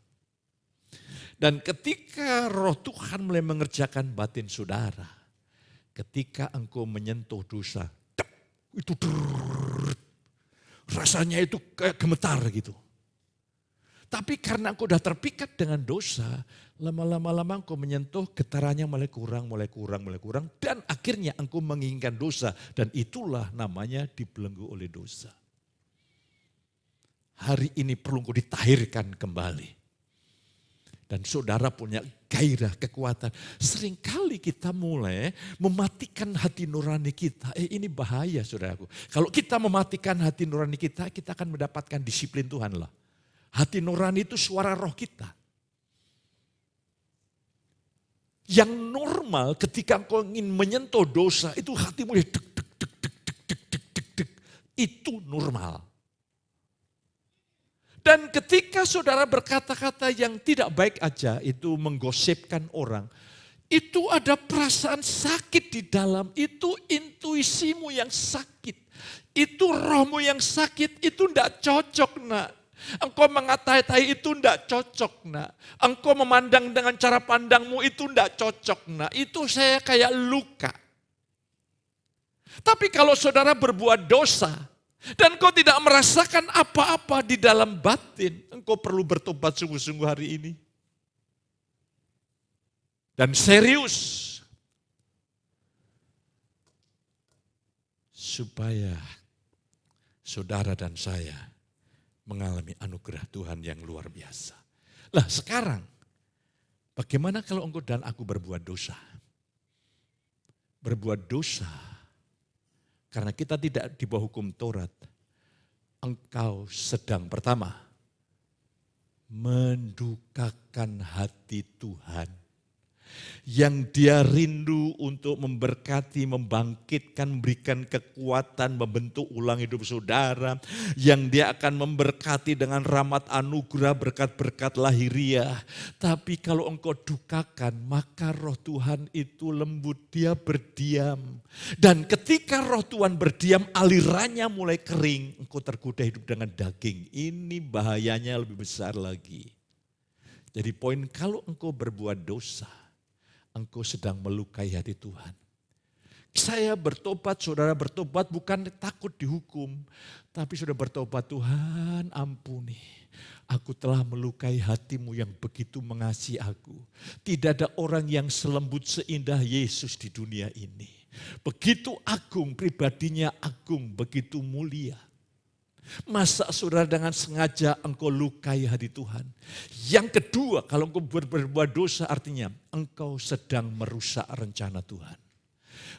Dan ketika Roh Tuhan mulai mengerjakan batin saudara, ketika engkau menyentuh dosa, itu rasanya itu kayak gemetar gitu. Tapi karena engkau sudah terpikat dengan dosa, lama-lama engkau menyentuh, getarannya mulai kurang. Dan akhirnya engkau menginginkan dosa. Dan itulah namanya dibelenggu oleh dosa. Hari ini perlu engkau ditahirkan kembali. Dan saudara punya gairah, kekuatan. Seringkali kita mulai mematikan hati nurani kita. Ini bahaya saudaraku. Kalau kita mematikan hati nurani kita, kita akan mendapatkan disiplin Tuhan lah. Hati nurani itu suara roh kita. Yang normal ketika engkau ingin menyentuh dosa, itu hati mulai deg. Itu normal. Dan ketika saudara berkata-kata yang tidak baik aja, itu menggosipkan orang. Itu ada perasaan sakit di dalam, itu intuisimu yang sakit. Itu rohmu yang sakit, itu tidak cocok nak. Engkau mengatai-tai itu tidak cocok nak. Engkau memandang dengan cara pandangmu itu tidak cocok nak. Itu saya kayak luka. Tapi kalau saudara berbuat dosa, dan kau tidak merasakan apa-apa di dalam batin, engkau perlu bertobat sungguh-sungguh hari ini. Dan serius. Supaya saudara dan saya mengalami anugerah Tuhan yang luar biasa. Lah sekarang, bagaimana kalau engkau dan aku berbuat dosa? Berbuat dosa. Karena kita tidak di bawah hukum Taurat, engkau sedang pertama mendukakan hati Tuhan. Yang dia rindu untuk memberkati, membangkitkan, memberikan kekuatan, membentuk ulang hidup saudara. Yang dia akan memberkati dengan rahmat anugerah, berkat-berkat lahiriah. Tapi kalau engkau dukakan, maka roh Tuhan itu lembut, dia berdiam. Dan ketika roh Tuhan berdiam, alirannya mulai kering. Engkau tergoda hidup dengan daging. Ini bahayanya lebih besar lagi. Jadi poin, kalau engkau berbuat dosa, engkau sedang melukai hati Tuhan. Saya bertobat, saudara bertobat bukan takut dihukum. Tapi sudah bertobat, Tuhan ampuni. Aku telah melukai hatimu yang begitu mengasihi aku. Tidak ada orang yang selembut seindah Yesus di dunia ini. Begitu agung, pribadinya agung, begitu mulia. Masa saudara dengan sengaja engkau lukai hati Tuhan. Yang kedua, kalau engkau berbuat dosa artinya engkau sedang merusak rencana Tuhan.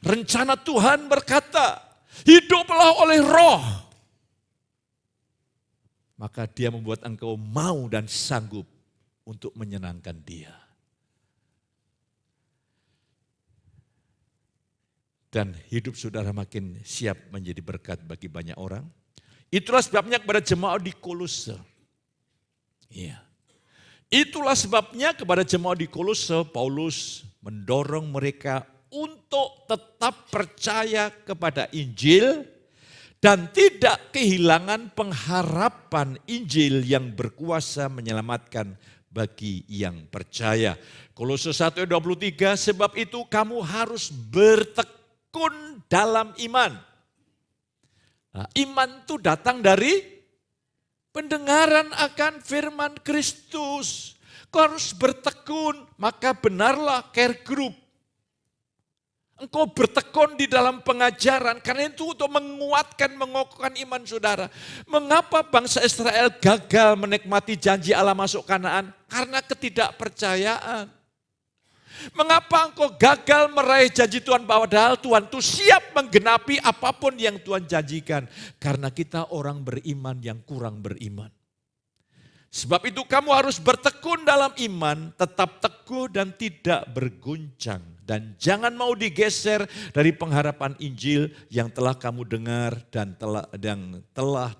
Rencana Tuhan berkata, hiduplah oleh roh. Maka dia membuat engkau mau dan sanggup untuk menyenangkan dia. Dan hidup saudara makin siap menjadi berkat bagi banyak orang. Itulah sebabnya kepada jemaat di Kolose. Iya. Itulah sebabnya kepada jemaat di Kolose, Paulus mendorong mereka untuk tetap percaya kepada Injil dan tidak kehilangan pengharapan Injil yang berkuasa menyelamatkan bagi yang percaya. Kolose 1:23, sebab itu kamu harus bertekun dalam iman. Nah, iman itu datang dari pendengaran akan firman Kristus. Kau harus bertekun, maka benarlah care group. Engkau bertekun di dalam pengajaran, karena itu untuk menguatkan, mengokohkan iman saudara. Mengapa bangsa Israel gagal menikmati janji Allah masuk Kanaan? Karena ketidakpercayaan. Mengapa engkau gagal meraih janji Tuhan, padahal Tuhan itu siap menggenapi apapun yang Tuhan janjikan. Karena kita orang beriman yang kurang beriman. Sebab itu kamu harus bertekun dalam iman, tetap teguh dan tidak berguncang. Dan jangan mau digeser dari pengharapan Injil yang telah kamu dengar dan telah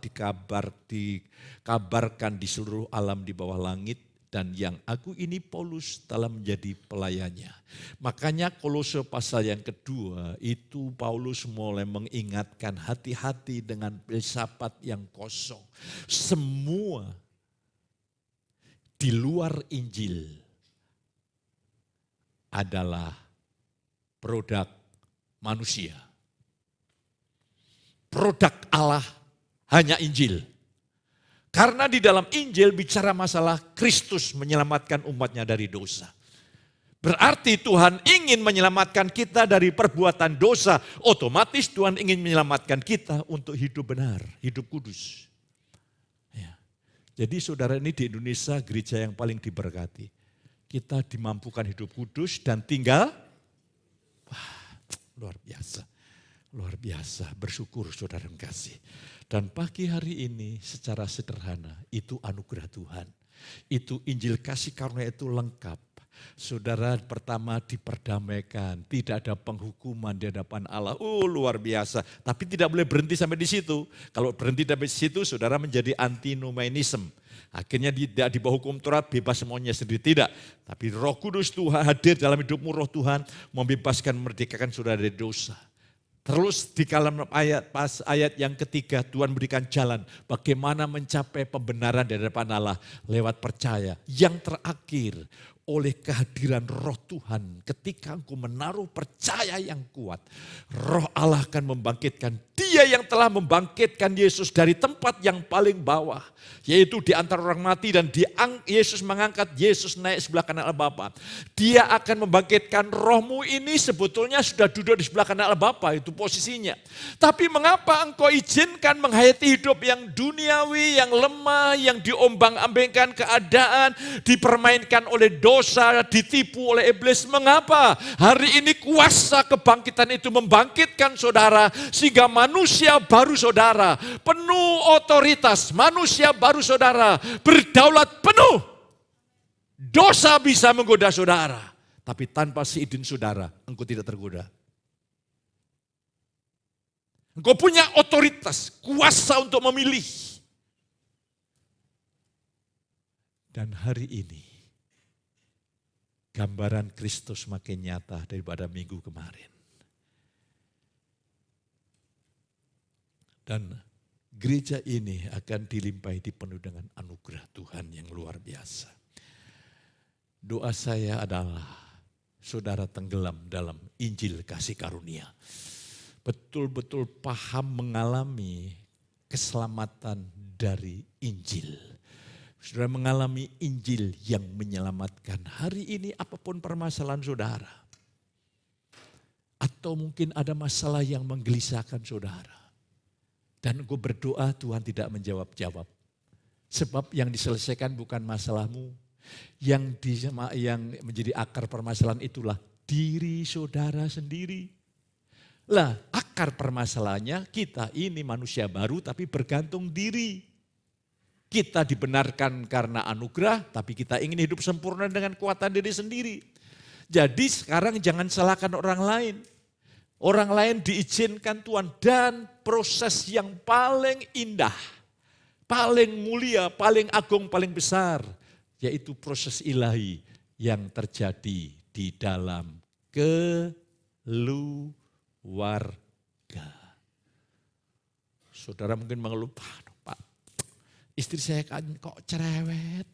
dikabarkan di seluruh alam di bawah langit. Dan yang aku ini Paulus telah menjadi pelayannya. Makanya Kolose pasal yang kedua itu Paulus mulai mengingatkan hati-hati dengan filsafat yang kosong. Semua di luar Injil adalah produk manusia. Produk Allah hanya Injil. Karena di dalam Injil bicara masalah Kristus menyelamatkan umatnya dari dosa. Berarti Tuhan ingin menyelamatkan kita dari perbuatan dosa. Otomatis Tuhan ingin menyelamatkan kita untuk hidup benar, hidup kudus. Ya. Jadi saudara, ini di Indonesia gereja yang paling diberkati. Kita dimampukan hidup kudus dan tinggal, luar biasa. Luar biasa, bersyukur saudara yang kasih. Dan pagi hari ini secara sederhana itu anugerah Tuhan. Itu Injil kasih karunia itu lengkap. Saudara, pertama diperdamaikan, tidak ada penghukuman di hadapan Allah. Luar biasa. Tapi tidak boleh berhenti sampai di situ. Kalau berhenti sampai di situ, saudara menjadi antinomianism. Akhirnya tidak di bawah hukum Taurat, bebas semuanya sendiri. Tidak. Tapi Roh Kudus Tuhan hadir dalam hidupmu, Roh Tuhan membebaskan, memerdekakan saudara dari dosa. Terus di dalam ayat yang ketiga Tuhan berikan jalan bagaimana mencapai pembenaran di hadapan Allah lewat percaya. Yang terakhir oleh kehadiran Roh Tuhan ketika engkau menaruh percaya yang kuat. Roh Allah akan membangkitkan, Dia yang telah membangkitkan Yesus dari tempat yang paling bawah. Yaitu di antara orang mati dan Yesus mengangkat Yesus naik sebelah kanan Allah Bapa. Dia akan membangkitkan rohmu ini sebetulnya sudah duduk di sebelah kanan Allah Bapa, itu posisinya. Tapi mengapa engkau izinkan menghayati hidup yang duniawi, yang lemah, yang diombang-ambingkan keadaan, dipermainkan oleh dosa, ditipu oleh iblis. Mengapa hari ini kuasa kebangkitan itu membangkitkan saudara sehingga manusia baru saudara, penuh otoritas, manusia baru saudara, berdaulat penuh. Dosa bisa menggoda saudara, tapi tanpa seizin saudara, engkau tidak tergoda. Engkau punya otoritas, kuasa untuk memilih. Dan hari ini, gambaran Kristus makin nyata daripada minggu kemarin. Dan gereja ini akan dilimpahi dipenuhi dengan anugerah Tuhan yang luar biasa. Doa saya adalah saudara tenggelam dalam Injil kasih karunia. Betul-betul paham mengalami keselamatan dari Injil. Saudara mengalami Injil yang menyelamatkan. Hari ini apapun permasalahan saudara. Atau mungkin ada masalah yang menggelisahkan saudara. Dan engkau berdoa Tuhan tidak menjawab-jawab. Sebab yang diselesaikan bukan masalahmu. Yang menjadi akar permasalahan itulah diri saudara sendiri. Lah akar permasalahannya kita ini manusia baru tapi bergantung diri. Kita dibenarkan karena anugerah tapi kita ingin hidup sempurna dengan kekuatan diri sendiri. Jadi sekarang jangan salahkan orang lain. Orang lain diizinkan Tuhan dan proses yang paling indah, paling mulia, paling agung, paling besar. Yaitu proses ilahi yang terjadi di dalam keluarga. Saudara mungkin mengeluh, Pak, istri saya kan kok cerewet.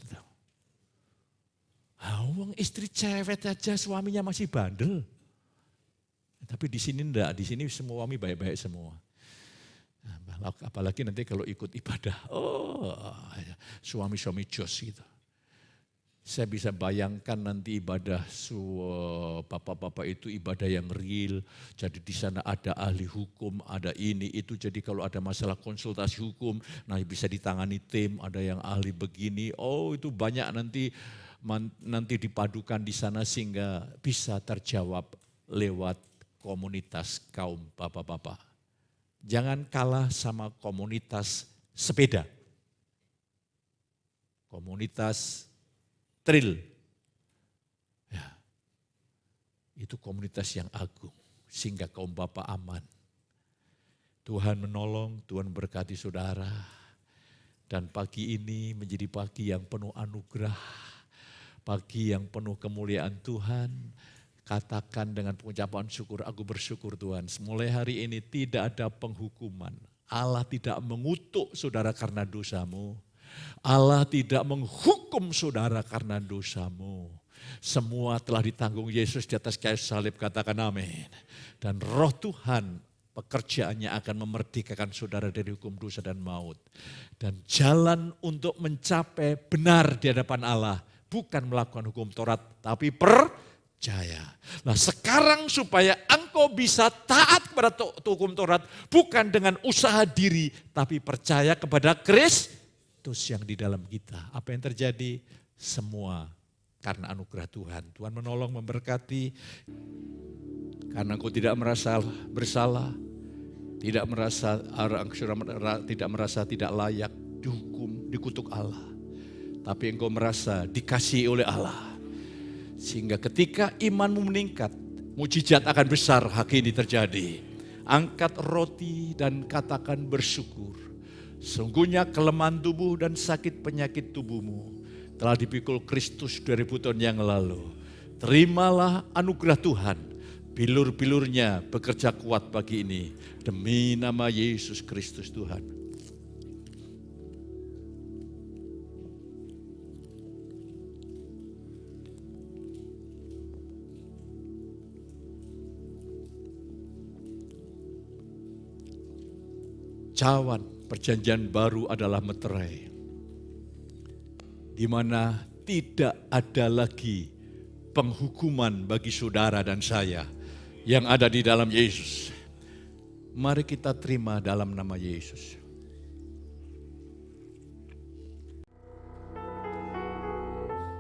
Istri cerewet aja suaminya masih bandel. Tapi di sini enggak, di sini semua suami baik-baik semua. Apalagi nanti kalau ikut ibadah, suami-suami jos gitu. Saya bisa bayangkan nanti ibadah bapak-bapak itu ibadah yang real. Jadi di sana ada ahli hukum, ada ini itu. Jadi kalau ada masalah konsultasi hukum, nah bisa ditangani tim, ada yang ahli begini. Itu banyak nanti nanti dipadukan di sana sehingga bisa terjawab lewat komunitas kaum bapak-bapak. Jangan kalah sama komunitas sepeda. Komunitas trail. Ya, itu komunitas yang agung sehingga kaum bapak aman. Tuhan menolong, Tuhan berkati saudara. Dan pagi ini menjadi pagi yang penuh anugerah. Pagi yang penuh kemuliaan Tuhan. Katakan dengan pengucapan syukur, aku bersyukur Tuhan. Mulai hari ini tidak ada penghukuman. Allah tidak mengutuk saudara karena dosamu. Allah tidak menghukum saudara karena dosamu. Semua telah ditanggung Yesus di atas kayu salib, katakan amin. Dan roh Tuhan pekerjaannya akan memerdekakan saudara dari hukum dosa dan maut. Dan jalan untuk mencapai benar di hadapan Allah bukan melakukan hukum Taurat, tapi percaya. Nah sekarang supaya engkau bisa taat kepada hukum Taurat bukan dengan usaha diri, tapi percaya kepada Kristus yang di dalam kita. Apa yang terjadi? Semua karena anugerah Tuhan. Tuhan menolong, memberkati. Karena engkau tidak merasa bersalah, tidak merasa tidak layak dihukum, dikutuk Allah. Tapi engkau merasa dikasihi oleh Allah. Sehingga ketika imanmu meningkat, mujizat akan besar hari ini terjadi. Angkat roti dan katakan bersyukur. Sungguhnya kelemahan tubuh dan sakit penyakit tubuhmu telah dipikul Kristus 2000 tahun yang lalu. Terimalah anugerah Tuhan. Bilur-bilurnya bekerja kuat pagi ini. Demi nama Yesus Kristus Tuhan. Cawan perjanjian baru adalah meterai. Di mana tidak ada lagi penghukuman bagi saudara dan saya yang ada di dalam Yesus. Mari kita terima dalam nama Yesus.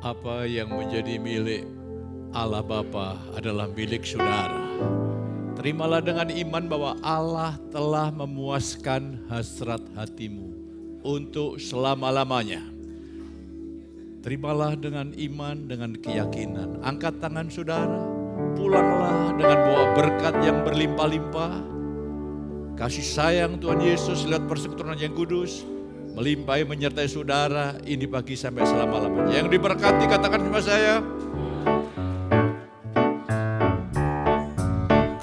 Apa yang menjadi milik Allah Bapa adalah milik saudara. Terimalah dengan iman bahwa Allah telah memuaskan hasrat hatimu untuk selama-lamanya. Terimalah dengan iman, dengan keyakinan. Angkat tangan saudara, pulanglah dengan bawa berkat yang berlimpah-limpah. Kasih sayang Tuhan Yesus lewat persekutuan yang kudus melimpahi menyertai saudara ini pagi sampai selama-lamanya. Yang diberkati katakan sama saya.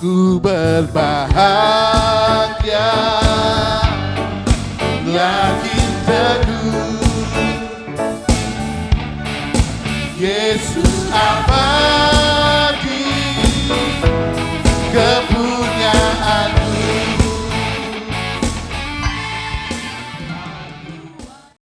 Ku berbahagia, yakin teguh, Yesus aman.